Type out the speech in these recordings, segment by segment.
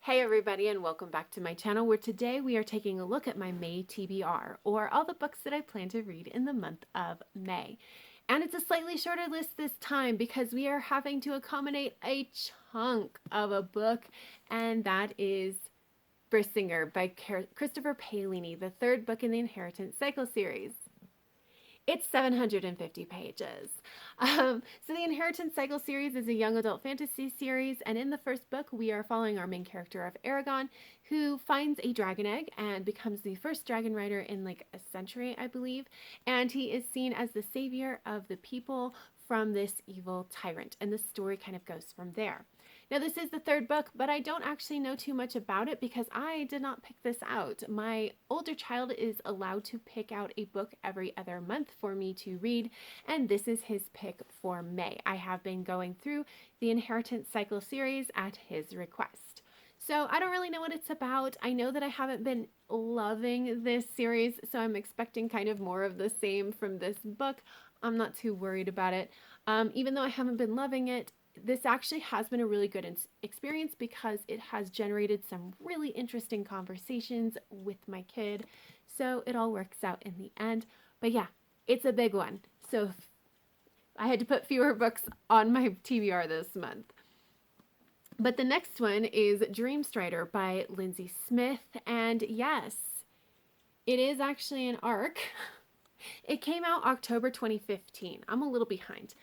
Hey everybody, and welcome back to my channel, where today we are taking a look at my May TBR, or all the books that I plan to read in the month of May. And it's a slightly shorter list this time because we are having to accommodate a chunk of a book, and that is Brisingr by Christopher Paolini, the third book in the Inheritance Cycle series. It's 750 pages. So the Inheritance Cycle series is a young adult fantasy series, and in the first book, we are following our main character of Aragon, who finds a dragon egg and becomes the first dragon rider in like a century, I believe, and he is seen as the savior of the people from this evil tyrant, and the story kind of goes from there. Now, this is the third book, but I don't actually know too much about it because I did not pick this out. My older child is allowed to pick out a book every other month for me to read, and this is his pick for May. I have been going through the Inheritance Cycle series at his request. So I don't really know what it's about. I know that I haven't been loving this series, so I'm expecting kind of more of the same from this book. I'm not too worried about it. Even though I haven't been loving it, this actually has been a really good experience because it has generated some really interesting conversations with my kid. So it all works out in the end. But yeah, it's a big one. So I had to put fewer books on my TBR this month. But the next one is Dreamstrider by Lindsay Smith. And yes, it is actually an arc. It came out October 2015. I'm a little behind.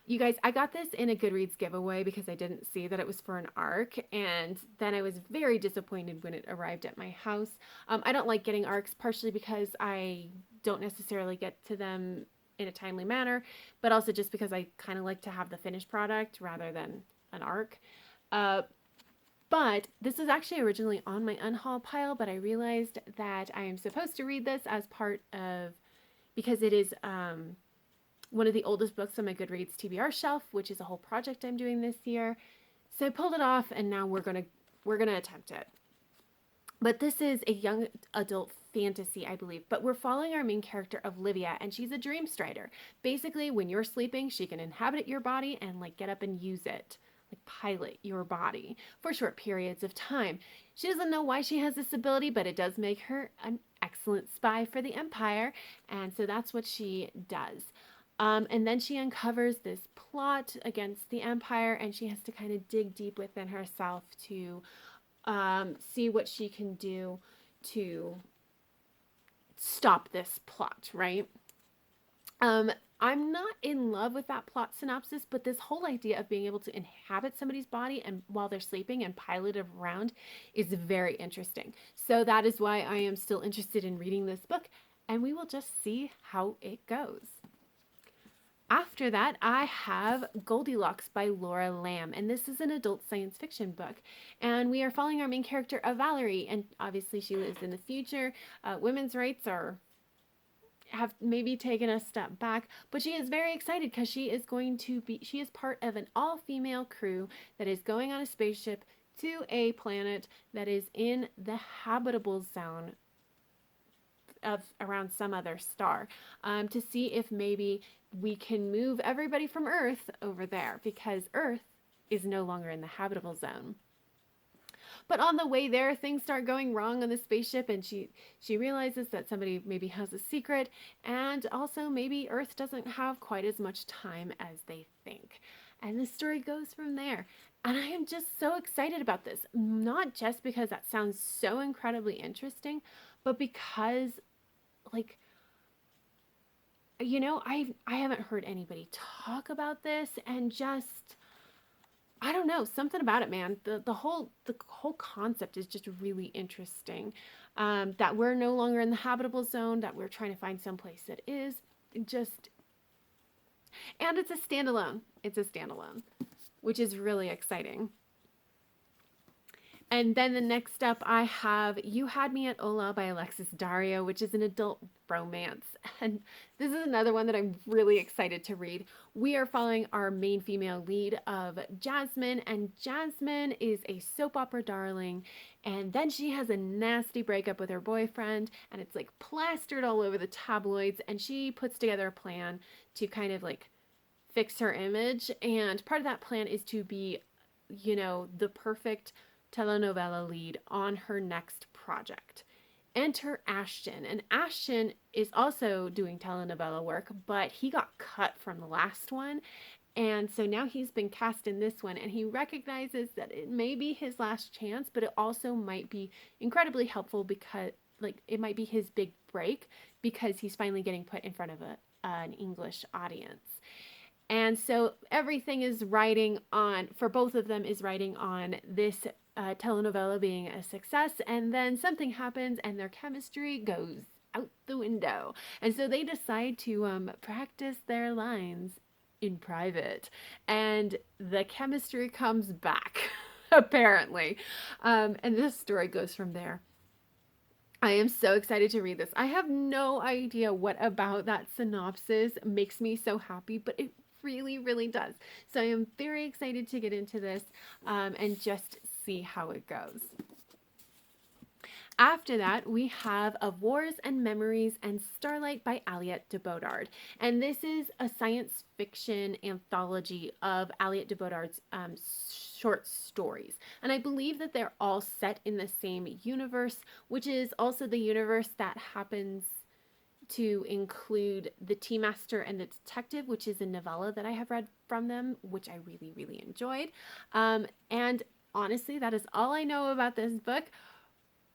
You guys, I got this in a Goodreads giveaway because I didn't see that it was for an arc, and then I was very disappointed when it arrived at my house. I don't like getting arcs, partially because I don't necessarily get to them in a timely manner, but also just because I kind of like to have the finished product rather than an arc. But this was actually originally on my unhaul pile, but I realized that I am supposed to read this as part of, because it is one of the oldest books on my Goodreads TBR shelf, which is a whole project I'm doing this year. So I pulled it off, and now we're gonna attempt it. But this is a young adult fantasy, I believe. But we're following our main character, Olivia, and she's a Dreamstrider. Basically, when you're sleeping, she can inhabit your body and like get up and use it, like pilot your body for short periods of time. She doesn't know why she has this ability, but it does make her an excellent spy for the Empire, and so that's what she does. And then she uncovers this plot against the Empire, and she has to kind of dig deep within herself to see what she can do to stop this plot, right? I'm not in love with that plot synopsis, but this whole idea of being able to inhabit somebody's body and while they're sleeping and pilot it around is very interesting. So that is why I am still interested in reading this book, and we will just see how it goes. After that, I have Goldilocks by Laura Lam, and this is an adult science fiction book. And we are following our main character of Valerie, and obviously she lives in the future. Women's rights have maybe taken a step back, but she is very excited because she is part of an all-female crew that is going on a spaceship to a planet that is in the habitable zone of around some other star, to see if maybe we can move everybody from Earth over there, because Earth is no longer in the habitable zone. But on the way there, things start going wrong on the spaceship, and she realizes that somebody maybe has a secret, and also maybe Earth doesn't have quite as much time as they think. And the story goes from there. And I am just so excited about this, not just because that sounds so incredibly interesting, but because, like, you know, I haven't heard anybody talk about this, and just, I don't know, something about it, man. The whole concept is just really interesting. That we're no longer in the habitable zone, that we're trying to find someplace that is. Just, and it's a standalone. It's a standalone, which is really exciting. And then the next up, I have You Had Me at Hola by Alexis Daria, which is an adult romance. And this is another one that I'm really excited to read. We are following our main female lead of Jasmine, and Jasmine is a soap opera darling. And then she has a nasty breakup with her boyfriend, and it's like plastered all over the tabloids. And she puts together a plan to kind of like fix her image. And part of that plan is to be, you know, the perfect telenovela lead on her next project. Enter Ashton, and Ashton is also doing telenovela work, but he got cut from the last one, and so now he's been cast in this one, and he recognizes that it may be his last chance, but it also might be incredibly helpful because, like, it might be his big break because he's finally getting put in front of an English audience. And so everything is riding on, for both of them, is riding on this telenovela being a success. And then something happens and their chemistry goes out the window. And so they decide to practice their lines in private. And the chemistry comes back, apparently. And this story goes from there. I am so excited to read this. I have no idea what about that synopsis makes me so happy, but it really, really does. So I am very excited to get into this and just see how it goes. After that, we have Of Wars and Memories and Starlight by Aliette de Bodard. And this is a science fiction anthology of Aliette de Bodard's short stories. And I believe that they're all set in the same universe, which is also the universe that happens to include The Tea Master and the Detective, which is a novella that I have read from them, which I really, really enjoyed. And honestly, that is all I know about this book.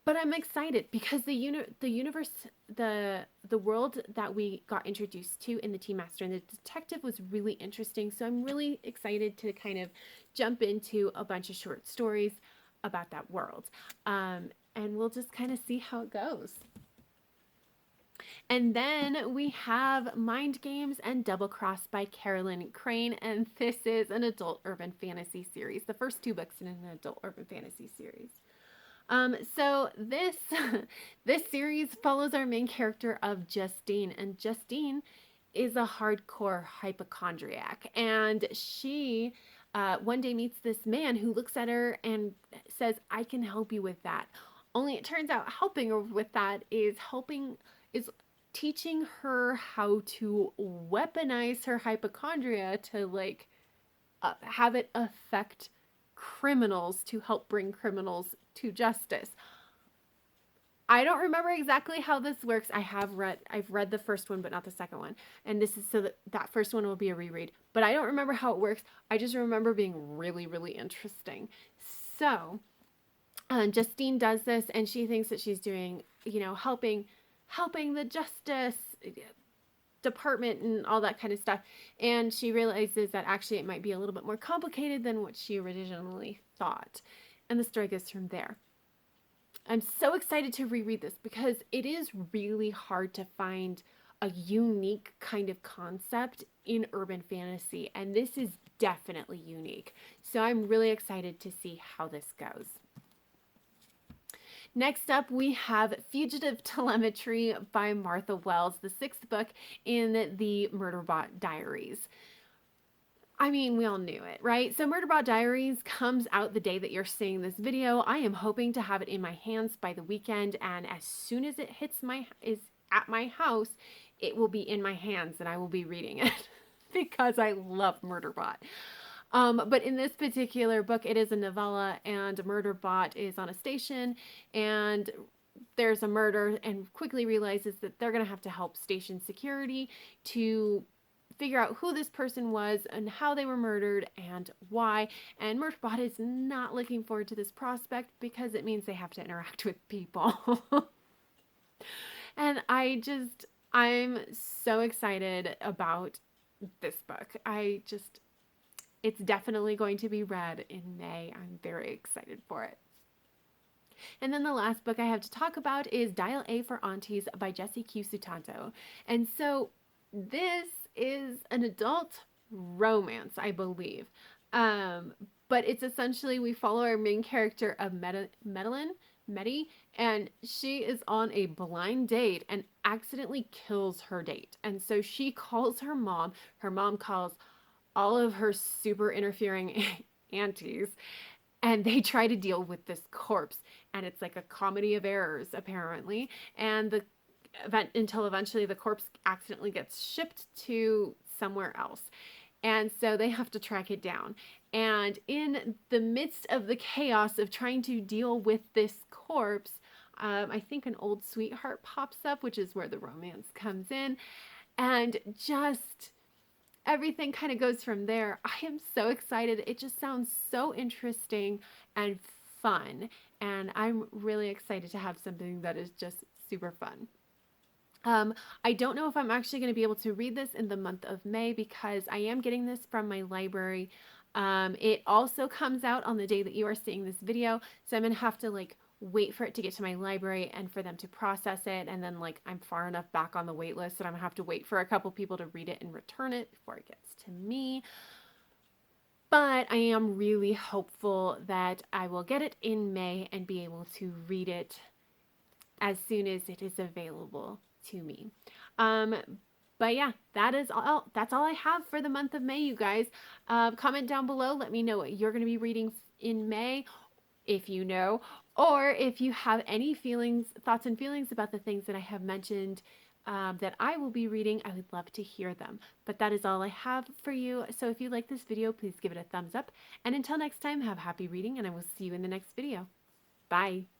But I'm excited because the universe, the world that we got introduced to in The Tea Master and the Detective was really interesting. So I'm really excited to kind of jump into a bunch of short stories about that world. And we'll just kind of see how it goes. And then we have Mind Games and Double Cross by Carolyn Crane. And this is an adult urban fantasy series. The first two books in an adult urban fantasy series. So this series follows our main character of Justine, and Justine is a hardcore hypochondriac, and she one day meets this man who looks at her and says, "I can help you with that." Only it turns out helping her with that is teaching her how to weaponize her hypochondria to have it affect criminals, to help bring criminals to justice. I don't remember exactly how this works. I've read the first one, but not the second one. And this is so that first one will be a reread. But I don't remember how it works. I just remember being really, really interesting. So Justine does this, and she thinks that she's doing, helping the justice department and all that kind of stuff. And she realizes that actually it might be a little bit more complicated than what she originally thought. And the story goes from there. I'm so excited to reread this because it is really hard to find a unique kind of concept in urban fantasy. And this is definitely unique. So I'm really excited to see how this goes. Next up, we have Fugitive Telemetry by Martha Wells, the sixth book in the Murderbot Diaries. I mean, we all knew it, right? So Murderbot Diaries comes out the day that you're seeing this video. I am hoping to have it in my hands by the weekend, and as soon as it is at my house, it will be in my hands and I will be reading it because I love Murderbot. But in this particular book, it is a novella, and Murderbot is on a station, and there's a murder, and quickly realizes that they're going to have to help station security to figure out who this person was and how they were murdered and why. And Murderbot is not looking forward to this prospect because it means they have to interact with people. And I'm so excited about this book. It's definitely going to be read in May. I'm very excited for it. And then the last book I have to talk about is Dial A For Aunties by Jessie Q. Sutanto. And so this is an adult romance, I believe. But it's essentially, we follow our main character of Medi, and she is on a blind date and accidentally kills her date. And so she calls her mom. Her mom calls all of her super interfering aunties, and they try to deal with this corpse. And it's like a comedy of errors, apparently. And until eventually the corpse accidentally gets shipped to somewhere else. And so they have to track it down. And in the midst of the chaos of trying to deal with this corpse, I think an old sweetheart pops up, which is where the romance comes in. And just everything kind of goes from there. I am so excited. It just sounds so interesting and fun. And I'm really excited to have something that is just super fun. I don't know if I'm actually going to be able to read this in the month of May because I am getting this from my library. It also comes out on the day that you are seeing this video, so I'm going to have to like wait for it to get to my library and for them to process it, and then like I'm far enough back on the wait list that I'm going to have to wait for a couple people to read it and return it before it gets to me. But I am really hopeful that I will get it in May and be able to read it as soon as it is available to me. But yeah, that's all I have for the month of May, you guys. Comment down below, let me know what you're going to be reading in May, if you know, or if you have any thoughts and feelings about the things that I have mentioned that I will be reading. I would love to hear them. But that is all I have for you. So if you like this video, please give it a thumbs up. And until next time, have happy reading, and I will see you in the next video. Bye.